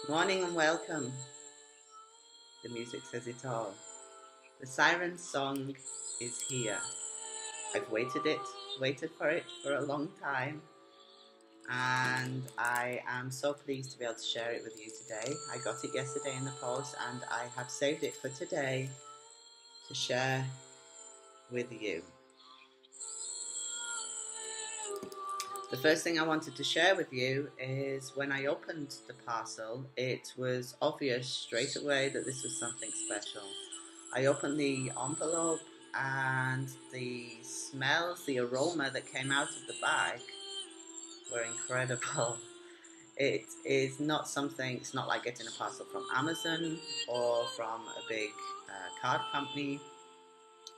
Morning and welcome. The music says it all. The Siren song is here. I've waited for it for a long time, and I am so pleased to be able to share it with you today. I got it yesterday in the post, and I have saved it for today to share with you. The first thing I wanted to share with you is when I opened the parcel, it was obvious straight away that this was something special. I opened the envelope and the smells, the aroma that came out of the bag were incredible. It is not something, it's not like getting a parcel from Amazon or from a big card company.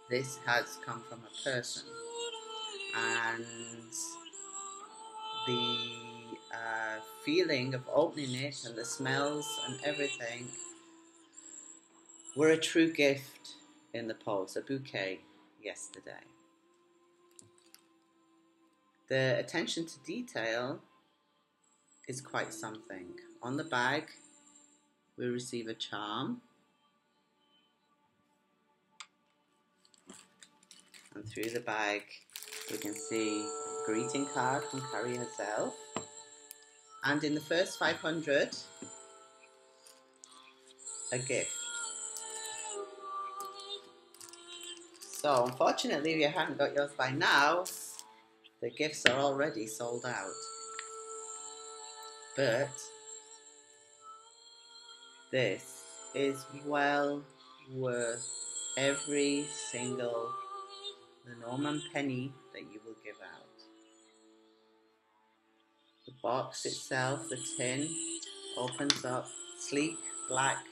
This has come from a person, and the feeling of opening it and the smells and everything were a true gift in the post, a bouquet yesterday. The attention to detail is quite something. On the bag we receive a charm, and through the bag we can see a greeting card from Carrie herself, and in the first 500 a gift. So unfortunately, if you haven't got yours by now, the gifts are already sold out. But this is well worth every single Lenormand penny that you will give out. The box itself, the tin, opens up, sleek, black,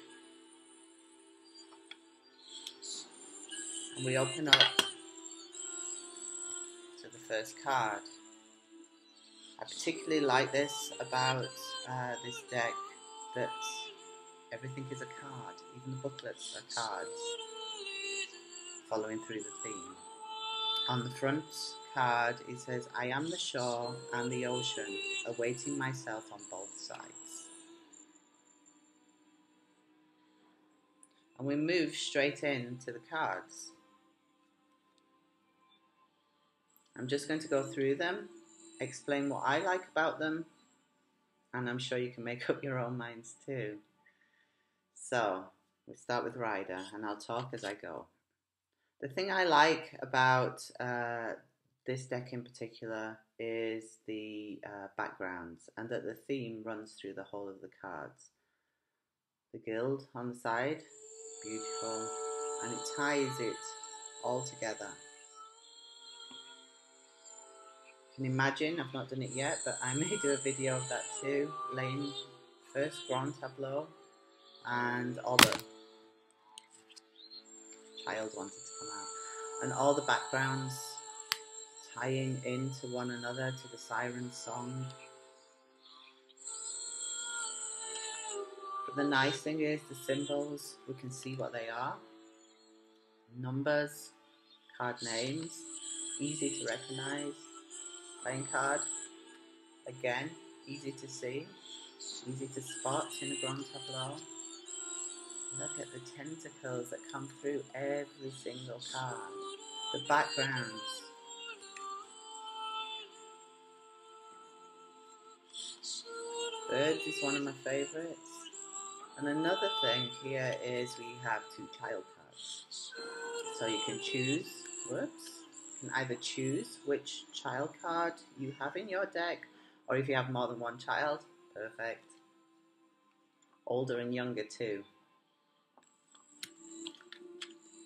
and we open up to the first card. I particularly like this about this deck, that everything is a card, even the booklets are cards, following through the theme. On the front card it says, "I am the shore and the ocean, awaiting myself on both sides." And we move straight into the cards. I'm just going to go through them, explain what I like about them, and I'm sure you can make up your own minds too. So, we start with Ryder, and I'll talk as I go. The thing I like about this deck in particular is the backgrounds, and that the theme runs through the whole of the cards. The guild on the side, beautiful, and it ties it all together. You can imagine, I've not done it yet, but I may do a video of that too, laying first grand tableau, and all the child wanted to come out, and all the backgrounds tying into one another to the Siren song. But the nice thing is the symbols, we can see what they are. Numbers, card names, easy to recognize. Playing card, again, easy to see, easy to spot in a grand tableau. Look at the tentacles that come through every single card. The backgrounds. Birds is one of my favourites. And another thing here is we have two child cards. So you can choose, you can either choose which child card you have in your deck, or if you have more than one child, perfect. Older and younger too.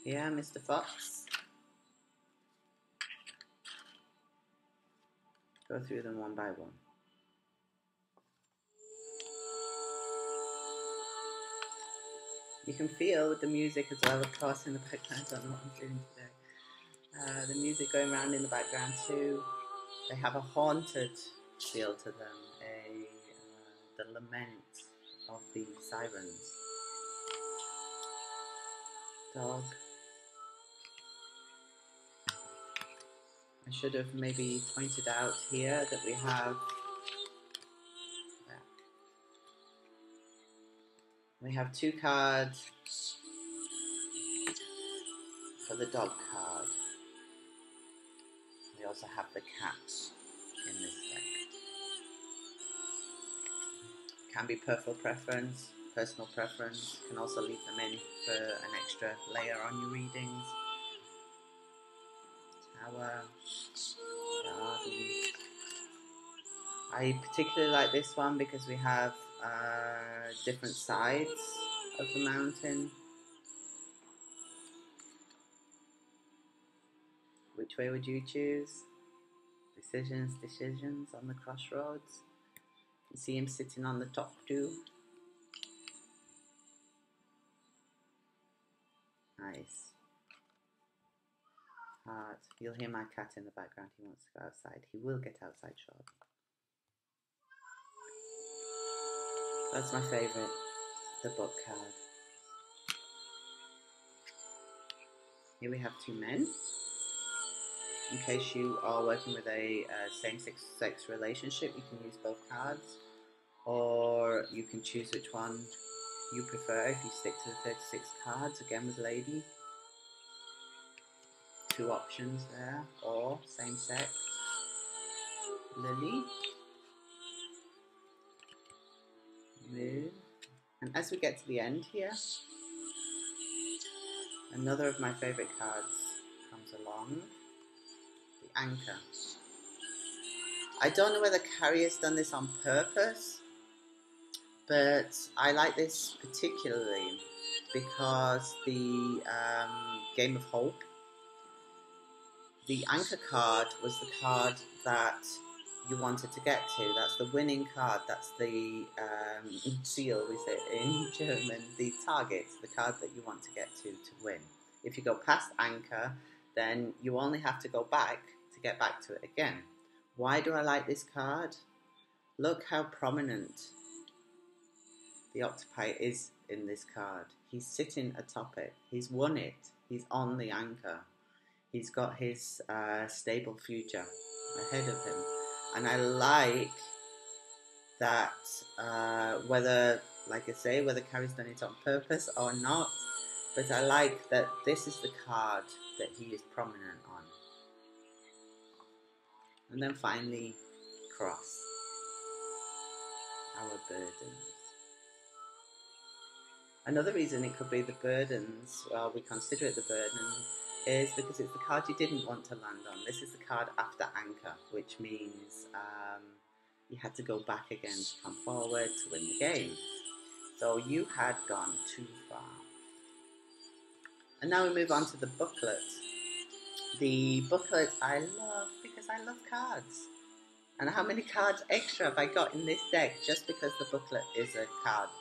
Yeah, Mr. Fox. Go through them one by one. You can feel the music as well, of course, in the background. I don't know what I'm doing today. The music going around in the background too. They have a haunted feel to them, the lament of the sirens. Dog. I should have maybe pointed out here that we have We have 2 cards for the dog card. We also have the cat in this deck. Can be personal preference. Can also leave them in for an extra layer on your readings. Tower, garden. I particularly like this one because we have different sides of the mountain. Which way would you choose? Decisions on the crossroads. You see him sitting on the top too. Nice. Heart. You'll hear my cat in the background. He wants to go outside. He will get outside shortly. That's my favourite, the book card. Here we have 2 men. In case you are working with a same-sex relationship, you can use both cards, or you can choose which one you prefer if you stick to the 36 cards, again with lady. 2 options there, or same-sex, lily, moon. And as we get to the end here, another of my favourite cards comes along. Anchor. I don't know whether Carrie has done this on purpose, but I like this particularly because the Game of Hope, the anchor card was the card that you wanted to get to. That's the winning card. That's the Ziel, we say in German, the target, the card that you want to get to win. If you go past anchor, then you only have to go back to get back to it again. Why do I like this card? Look how prominent the octopi is in this card. He's sitting atop it. He's won it. He's on the anchor. He's got his stable future ahead of him. And I like that whether, like I say, whether Carrie's done it on purpose or not, but I like that this is the card that he is prominent on. And then finally, cross. Our burdens. Another reason it could be the burdens, well, we consider it the burden, is because it's the card you didn't want to land on. This is the card after anchor, which means you had to go back again to come forward to win the game. So you had gone too far. And now we move on to the booklet. The booklet I love because I love cards. And how many cards extra have I got in this deck just because the booklet is a cards?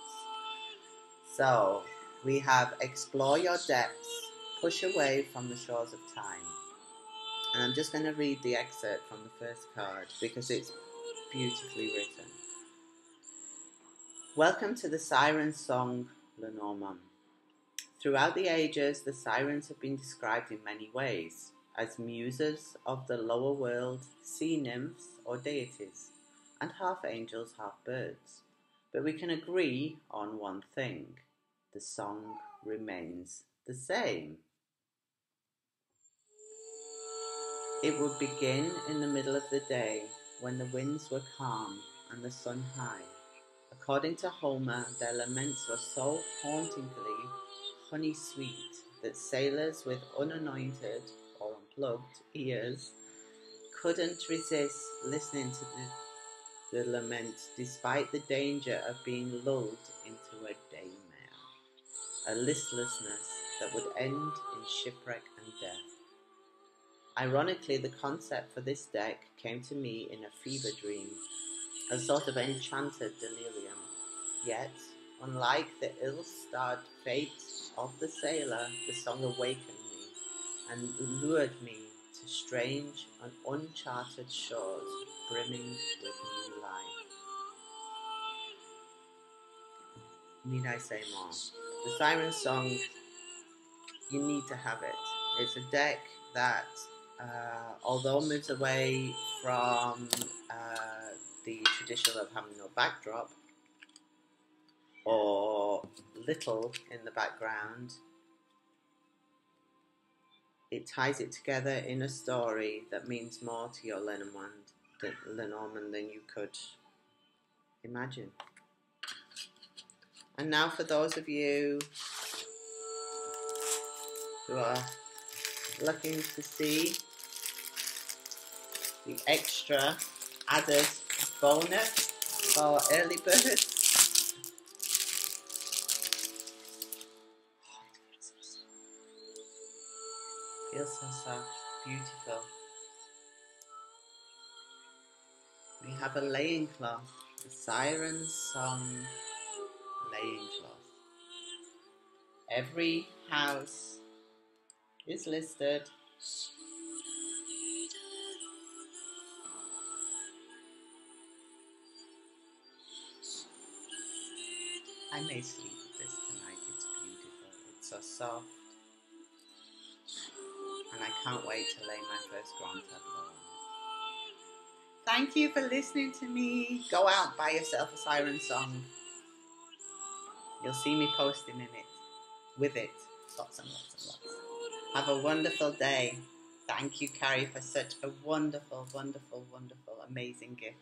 So we have Explore Your Depths, Push Away from the Shores of Time. And I'm just going to read the excerpt from the first card because it's beautifully written. Welcome to the Siren song, Lenormand. Throughout the ages, the sirens have been described in many ways, as muses of the lower world, sea nymphs or deities, and half angels, half birds. But we can agree on one thing. The song remains the same. It would begin in the middle of the day, when the winds were calm and the sun high. According to Homer, their laments were so hauntingly honey-sweet that sailors with unanointed or unplugged ears couldn't resist listening to the lament despite the danger of being lulled into a daymare, a listlessness that would end in shipwreck and death. Ironically, the concept for this deck came to me in a fever dream, a sort of enchanted delirium. Yet, unlike the ill-starred fate of the sailor, the song awakened me and lured me to strange and uncharted shores brimming with new life. Need I say more? The Siren song, you need to have it. It's a deck that, although moves away from the tradition of having no backdrop, or little in the background, it ties it together in a story that means more to your Lenormand than you could imagine. And now for those of you who are looking to see the extra added bonus for early birds, feels so soft, beautiful. We have a laying cloth, the Siren song laying cloth. Every house is listed. I may sleep with this tonight, it's beautiful, it's so soft, and I can't wait to lay my first grand tableau on it. Thank you for listening to me. Go out, buy yourself a Siren song. You'll see me posting in it, with it, lots and lots and lots. Have a wonderful day. Thank you, Carrie, for such a wonderful, wonderful, wonderful, amazing gift.